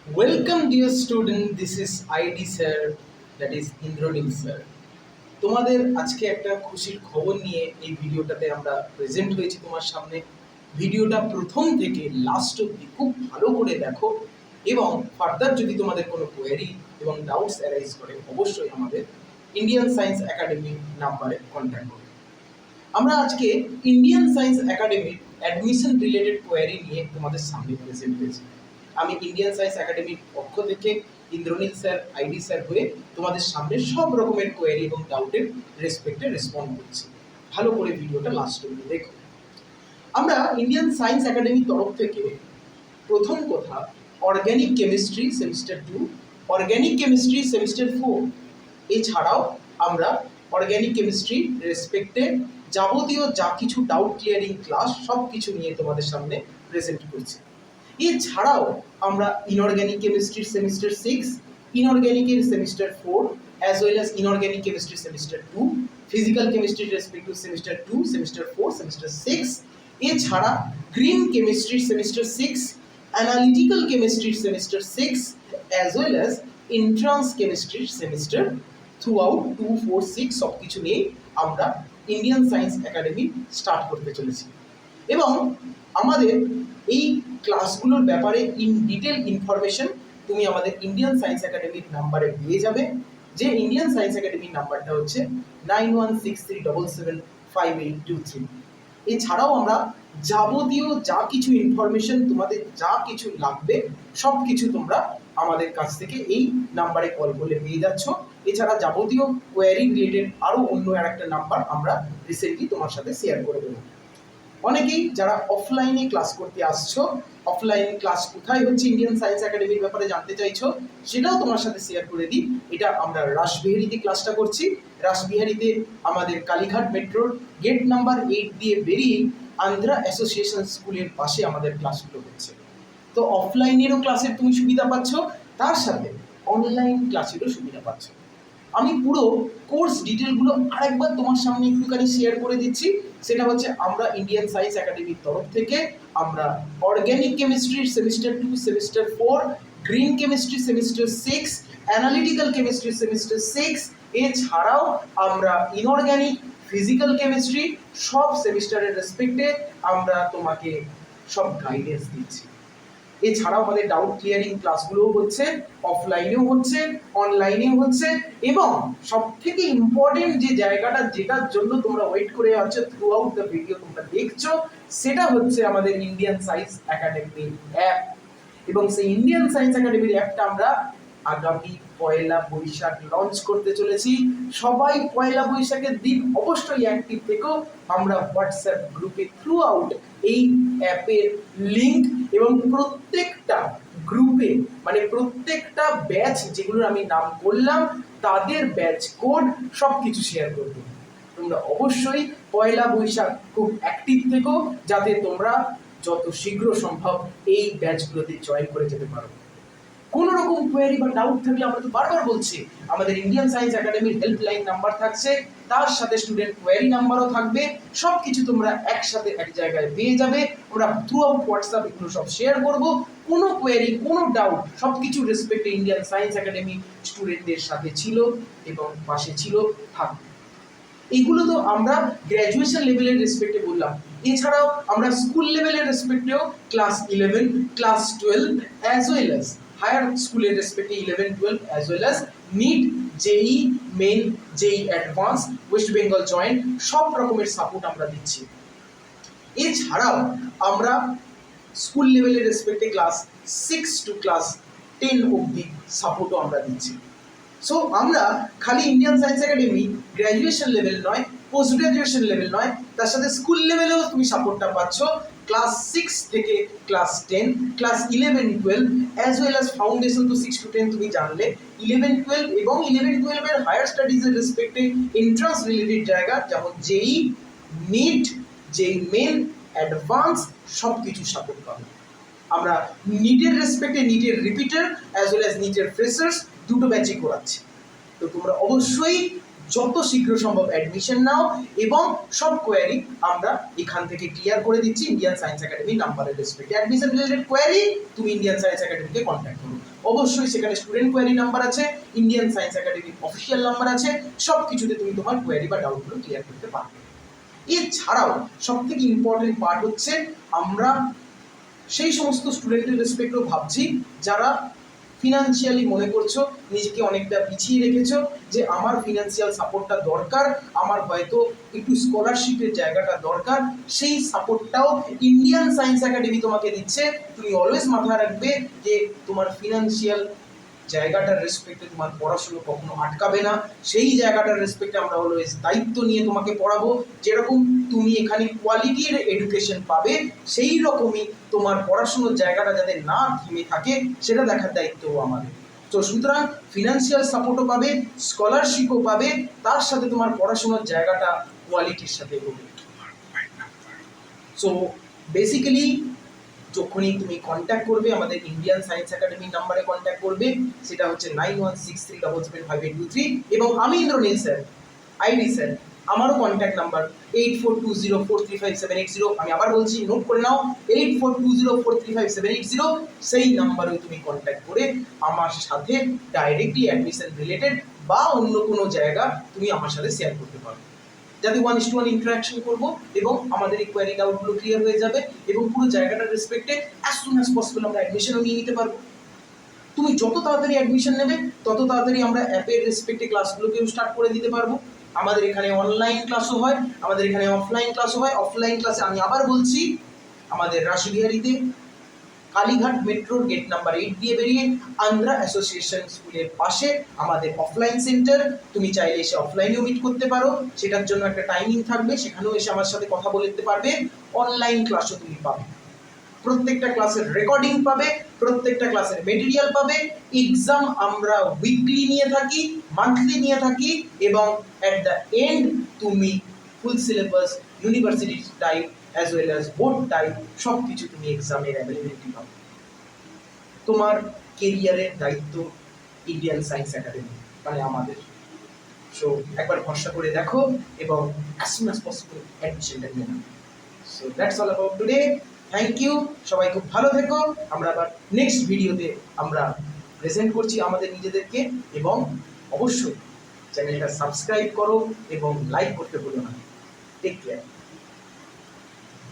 Welcome dear student, this is ID sir, that is Indranil sir. তোমাদের আজকে একটা খুশির খবর নিয়ে এই ভিডিওটাতে আমরা প্রেজেন্ট হয়েছি তোমার সামনে। ভিডিওটা প্রথম থেকে লাস্ট অবধি খুব ভালো করে দেখো এবং ফার্দার যদি তোমাদের কোনো কোয়েরি এবং ডাউটস অ্যারাইজ করে অবশ্যই আমাদের ইন্ডিয়ান সায়েন্স একাডেমি নাম্বারে কন্ট্যাক্ট করবে। আমরা আজকে ইন্ডিয়ান সায়েন্স একাডেমির অ্যাডমিশন রিলেটেড কোয়েরি নিয়ে তোমাদের সামনে প্রেজেন্ট হয়েছি। আমি ইন্ডিয়ান সায়েন্স একাডেমির পক্ষ থেকে ইন্দ্রনীল স্যার, আইডি স্যার হয়ে তোমাদের সামনে সব রকমের কোয়েরি এবং ডাউটের রেসপেক্টে রেসপন্ড করছি। ভালো করে ভিডিওটা লাস্ট অবধি দেখো। আমরা ইন্ডিয়ান সায়েন্স একাডেমির তরফ থেকে প্রথম কথা organic chemistry semester 2, organic chemistry semester 4, এছাড়াও আমরা অর্গ্যানিক কেমিস্ট্রি রেসপেক্টে যাবতীয় যা কিছু ডাউট ক্লিয়ারিং ক্লাস সব কিছু নিয়ে তোমাদের সামনে প্রেজেন্ট করছি। এছাড়াও আমরা ইনঅর্গ্যানিক কেমিস্ট্রির সেমিস্টার 6, ইনঅর্গ্যানিকের semester 4, as well as inorganic chemistry semester 2, physical কেমিস্ট্রির রেসপেক্টিভ সেমিস্টার 2, সেমিস্টার 4, সেমিস্টার 6, এছাড়া গ্রিন কেমিস্ট্রির সেমিস্টার 6, অ্যানালিটিক্যাল কেমিস্ট্রির semester 6, as well as entrance কেমিস্ট্রির সেমিস্টার থ্রু আউট 2, 4, 6 সব কিছু নিয়েই আমরা ইন্ডিয়ান সায়েন্স একাডেমি স্টার্ট করতে চলেছি। এবং আমাদের এই ক্লাসগুলোর ব্যাপারে ইন ডিটেল ইনফরমেশন তুমি আমাদের ইন্ডিয়ান সায়েন্স একাডেমির নাম্বারে পেয়ে যাবে, যে ইন্ডিয়ান সায়েন্স একাডেমির নাম্বারটা হচ্ছে 9163775823। এছাড়াও আমরা যাবতীয় যা কিছু ইনফরমেশন তোমাদের যা কিছু লাগবে সব কিছু তোমরা আমাদের কাছ থেকে এই নাম্বারে কল করলে পেয়ে যাচ্ছ। এছাড়া যাবতীয় কোয়ারি রিলেটেড আরও অন্য একটা নাম্বার আমরা রিসেন্টলি তোমার সাথে শেয়ার করে দেবো। অনেকেই যারা অফলাইনে ক্লাস করতে আসছো, অফলাইন ক্লাস কোথায় হচ্ছে ইন্ডিয়ান সায়েন্স একাডেমির ব্যাপারে জানতে চাইছো, সেটাও তোমার সাথে শেয়ার করে দিই। এটা আমরা রাসবিহারীতে ক্লাসটা করছি। রাসবিহারীতে আমাদের কালীঘাট মেট্রোর গেট নাম্বার 8 দিয়ে বেরিয়ে আন্ধ্রা অ্যাসোসিয়েশন স্কুলের পাশে আমাদের ক্লাসগুলো হচ্ছে। তো অফলাইনেরও ক্লাসের তুমি সুবিধা পাচ্ছ, তার সাথে অনলাইন ক্লাসেরও সুবিধা পাচ্ছ। আমি পুরো কোর্স ডিটেলগুলো আরেকবার তোমার সামনে একটুখানি শেয়ার করে দিচ্ছি। সেটা হচ্ছে আমরা ইন্ডিয়ান সায়েন্স একাডেমির তরফ থেকে আমরা অর্গ্যানিক কেমিস্ট্রির semester 2, semester 4, green chemistry semester 6, analytical chemistry semester 6, এছাড়াও আমরা ইনঅর্গ্যানিক, ফিজিক্যাল কেমিস্ট্রি সব সেমিস্টারের রেসপেক্টে আমরা তোমাকে সব গাইডেন্স দিচ্ছি। এছাড়াও আমাদের ডাউট ক্লিয়ারিং ক্লাসগুলোও হচ্ছে, অফলাইনেও হচ্ছে, অনলাইনেও হচ্ছে। এবং সব থেকে ইম্পর্টেন্ট যে জায়গাটা যেটার জন্য তোমরা ওয়েট করে আছো থ্রু আউট দ্য ভিডিও তোমরা দেখছো, সেটা হচ্ছে আমাদের ইন্ডিয়ান সায়েন্স একাডেমির অ্যাপ। এবং সেই ইন্ডিয়ান সায়েন্স একাডেমির অ্যাপটা আমরা আগামী 1 বৈশাখ লঞ্চ করতে চলেছি। সবাই 1 বৈশাখের দিন অবশ্যই অ্যাক্টিভ থেকো। আমরা হোয়াটসঅ্যাপ গ্রুপে থ্রু আউট এই অ্যাপের লিঙ্ক এবং প্রত্যেকটা গ্রুপে মানে প্রত্যেকটা ব্যাচ যেগুলোর আমি নাম করলাম তাদের ব্যাচ কোড সব কিছু শেয়ার করবো। তোমরা অবশ্যই 1 বৈশাখ খুব অ্যাক্টিভ থেকো, যাতে তোমরা যত শীঘ্র সম্ভব এই ব্যাচগুলোতে জয়েন করে যেতে পারো। কোনো রকম কোয়েরি বা ডাউট থাকলে আমরা তো বারবার বলছি আমাদের ইন্ডিয়ান সায়েন্স একাডেমির হেল্পলাইন নাম্বার থাকছে, তার সাথে স্টুডেন্ট কোয়েরি নাম্বারও থাকবে। সব কিছু তোমরা একসাথে এক জায়গায় পেয়ে যাবে। আমরা থ্রু আউট হোয়াটসঅ্যাপ এগুলো সব শেয়ার করব। কোনো কোয়েরি, কোনো ডাউট সব কিছু রেসপেক্টে ইন্ডিয়ান সায়েন্স একাডেমি স্টুডেন্টদের সাথে ছিল এবং পাশে ছিল, থাকবে। এইগুলো তো আমরা গ্র্যাজুয়েশন লেভেলের রেসপেক্টে বললাম। এছাড়াও আমরা স্কুল লেভেলের রেসপেক্টেও class 11, class 12 as well as higher স্কুলের রেসপেক্টে 11, 12 as well as NEET, JEE Main, JEE advance, West Bengal joint সব রকমের সাপোর্ট আমরা দিচ্ছি। এছাড়াও আমরা স্কুল লেভেলের রেসপেক্টে ক্লাস 6 টু ক্লাস 10 অবধি সাপোর্টও আমরা দিচ্ছি। সো আমরা খালি Indian science academy graduation level নয়, পোস্ট গ্র্যাজুয়েশন লেভেল নয়, তার সাথে স্কুল লেভেলেও তুমি সাপোর্টটা পাচ্ছ। ক্লাস 6 থেকে class 10, class 11, 12 as well as foundation তো 6 to 10 তুমি জানলে, 11, 12 এবং 11, 12 এর হায়ার স্টাডিজের রেসপেক্টে এন্ট্রান্স রিলেটেড জায়গা যেমন JEE, NEET, JEE Main, advance সব কিছু সাপোর্ট পাবে। আমরা নিটের রেসপেক্টে নিটের রিপিটার অ্যাজ ওয়েল অ্যাজ নিটের ফ্রেশার্স দুটো ব্যাচই করাচ্ছি। তো তোমরা অবশ্যই যত শীঘ্র সম্ভব অ্যাডমিশন নাও এবং সব কোয়ারি আমরা এখান থেকে ক্লিয়ার করে দিচ্ছি ইন্ডিয়ান সায়েন্স একাডেমি নাম্বারের রেসপেক্টে। অ্যাডমিশন রিলেটেড কোয়ারি তুমি ইন্ডিয়ান সায়েন্স একাডেমিকে কন্ট্যাক্ট করো। অবশ্যই সেখানে স্টুডেন্ট কোয়ারি নাম্বার আছে, ইন্ডিয়ান সায়েন্স একাডেমির অফিসিয়াল নাম্বার আছে, সব কিছুতে তুমি তোমার কোয়ারি বা ডাউটগুলো ক্লিয়ার করতে পারবে। এছাড়াও সব থেকে ইম্পর্টেন্ট পার্ট হচ্ছে আমরা সেই সমস্ত স্টুডেন্টের রেসপেক্টেও ভাবছি যারা ফিনান্সিয়ালি মনে করছো নিজেকে অনেকটা পিছিয়ে রেখেছো, যে আমার ফিনান্সিয়াল সাপোর্টটা দরকার, আমার হয়তো একটু স্কলারশিপের জায়গাটা দরকার, সেই সাপোর্টটাও ইন্ডিয়ান সায়েন্স একাডেমি তোমাকে দিচ্ছে। তুমি অলওয়েজ মাথায় রাখবে যে তোমার ফিনান্সিয়াল জায়গাটার রেসপেক্টে তোমার পড়াশুনো কখনো আটকাবে না, সেই জায়গাটার রেসপেক্টে আমরা অলওয়েজ দায়িত্ব নিয়ে তোমাকে পড়াবো। যেরকম তুমি এখানে কোয়ালিটির এডুকেশন পাবে, সেই রকমই তোমার পড়াশুনোর জায়গাটা যাতে না থেমে থাকে সেটা দেখার দায়িত্বও আমাদের। তো সুতরাং ফিনান্সিয়াল সাপোর্টও পাবে, স্কলারশিপও পাবে, তার সাথে তোমার পড়াশোনার জায়গাটা কোয়ালিটির সাথে হবে। সো বেসিক্যালি যখনই তুমি কন্ট্যাক্ট করবে আমাদের ইন্ডিয়ান সায়েন্স একাডেমি নাম্বারে কন্ট্যাক্ট করবে, সেটা হচ্ছে 9163775823 এবং আমি ইন্দ্রনীল স্যার, আইডি স্যার, আমারও কন্ট্যাক্ট নাম্বার 8420435780। আমি আবার বলছি, নোট করে নাও, 8420435780। সেই নাম্বারেও তুমি কন্ট্যাক্ট করে আমার সাথে ডাইরেক্টলি অ্যাডমিশন রিলেটেড বা অন্য কোনো জায়গা তুমি আমার সাথে শেয়ার করতে পারো, যাতে 1:1 ইন্টারাকশন করবো এবং আমাদের এই কোয়ারি ডাউটগুলো ক্লিয়ার হয়ে যাবে এবং পুরো জায়গাটার রেসপেক্টে অ্যাজ সুন অ্যাজ পসিবল আমরা অ্যাডমিশনও নিয়ে নিতে পারবো। তুমি যত তাড়াতাড়ি অ্যাডমিশন নেবে তত তাড়াতাড়ি আমরা অ্যাপের রেসপেক্টে ক্লাসগুলোকেও স্টার্ট করে দিতে পারবো। আমাদের এখানে অনলাইন ক্লাসও হয়, আমাদের এখানে অফলাইন ক্লাসও হয়। অফলাইন ক্লাসে আমি আবার বলছি, আমাদের রাসবিহারীতে কালীঘাট মেট্রোর গেট নাম্বার 8 দিয়ে বেরিয়ে আন্ধ্রা অ্যাসোসিয়েশন স্কুলের পাশে আমাদের অফলাইন সেন্টার। তুমি চাইলে এসে অফলাইনেও মিট করতে পারো, সেটার জন্য একটা টাইমিং থাকবে, সেখানেও এসে আমার সাথে কথা বলতে পারবে। অনলাইন ক্লাসও তুমি পাবে, প্রত্যেকটা ক্লাসের রেকর্ডিং পাবে, প্রত্যেকটা ক্লাসের মেটেরিয়াল পাবে। এক্সাম আমরা উইকলি নিয়ে থাকি, মান্থলি নিয়ে থাকি এবং অ্যাট দ্য এন্ড তুমি full syllabus, university type as well as board type সব কিছু তুমি এক্সামের অ্যাভেলেবিলিটি পাবে। তোমার কেরিয়ারের দায়িত্ব ইন্ডিয়ান সায়েন্স একাডেমি মানে আমাদের। সো একবার ভরসা করে দেখো এবং অ্যাজ সুন অ্যাজ পসিবল অ্যাডমিশনটা নিয়ে নাও। So that's all about today. Thank you, সবাই খুব ভালো থেকো। আমরা আবার নেক্সট ভিডিওতে আমরা প্রেজেন্ট করছি আমাদের নিজেদেরকে, এবং অবশ্যই চ্যানেলটা সাবস্ক্রাইব করো এবং লাইক করতে ভুলো না। Take care.